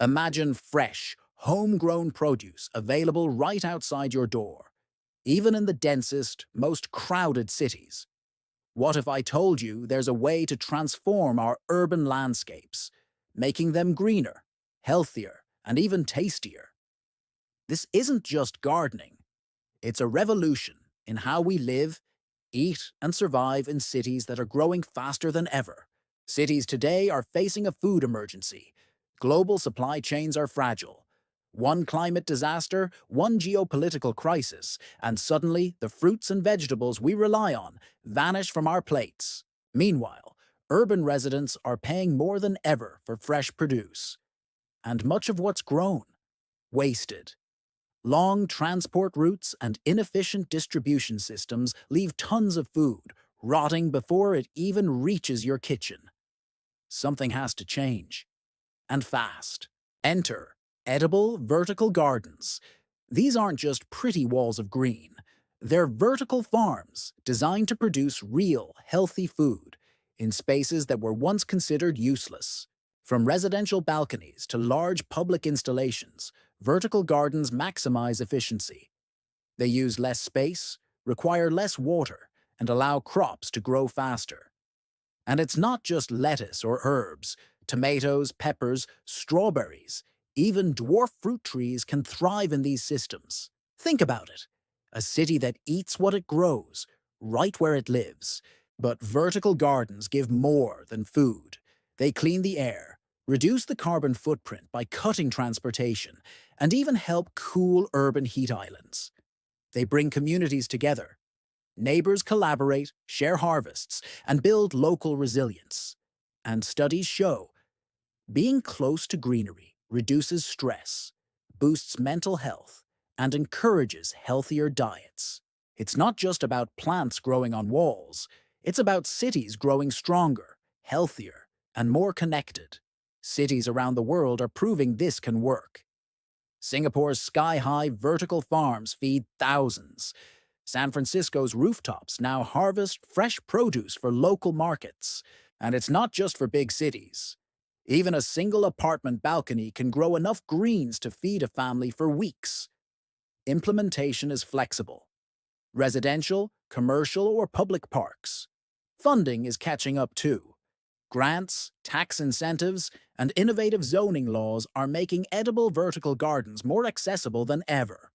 Imagine fresh, homegrown produce available right outside your door, even in the densest, most crowded cities. What if I told you there's a way to transform our urban landscapes, making them greener, healthier, and even tastier? This isn't just gardening, it's a revolution in how we live, eat, and survive in cities that are growing faster than ever. Cities today are facing a food emergency. Global supply chains are fragile. One climate disaster, one geopolitical crisis, and suddenly the fruits and vegetables we rely on vanish from our plates. Meanwhile, urban residents are paying more than ever for fresh produce. And much of what's grown, wasted. Long transport routes and inefficient distribution systems leave tons of food rotting before it even reaches your kitchen. Something has to change. And fast. Enter edible vertical gardens. These aren't just pretty walls of green. They're vertical farms designed to produce real, healthy food in spaces that were once considered useless. From residential balconies to large public installations, vertical gardens maximize efficiency. They use less space, require less water, and allow crops to grow faster. And it's not just lettuce or herbs. Tomatoes, peppers, strawberries, even dwarf fruit trees can thrive in these systems. Think about it. A city that eats what it grows, right where it lives. But vertical gardens give more than food. They clean the air, reduce the carbon footprint by cutting transportation, and even help cool urban heat islands. They bring communities together. Neighbors collaborate, share harvests, and build local resilience. And studies show being close to greenery reduces stress, boosts mental health, and encourages healthier diets. It's not just about plants growing on walls, it's about cities growing stronger, healthier, and more connected. Cities around the world are proving this can work. Singapore's sky-high vertical farms feed thousands. San Francisco's rooftops now harvest fresh produce for local markets. And it's not just for big cities. Even a single apartment balcony can grow enough greens to feed a family for weeks. Implementation is flexible. Residential, commercial, or public parks. Funding is catching up too. Grants, tax incentives, and innovative zoning laws are making edible vertical gardens more accessible than ever.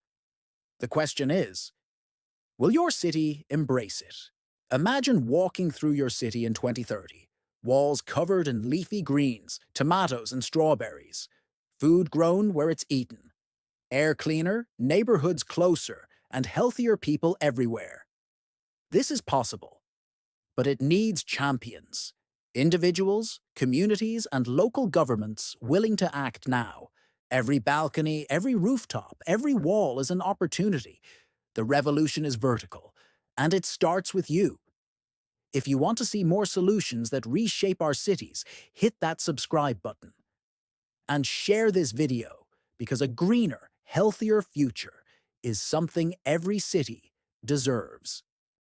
The question is, will your city embrace it? Imagine walking through your city in 2030. Walls covered in leafy greens, tomatoes and strawberries. Food grown where it's eaten. Air cleaner, neighborhoods closer, and healthier people everywhere. This is possible, but it needs champions. Individuals, communities, and local governments willing to act now. Every balcony, every rooftop, every wall is an opportunity. The revolution is vertical, and it starts with you. If you want to see more solutions that reshape our cities, hit that subscribe button. And share this video, because a greener, healthier future is something every city deserves.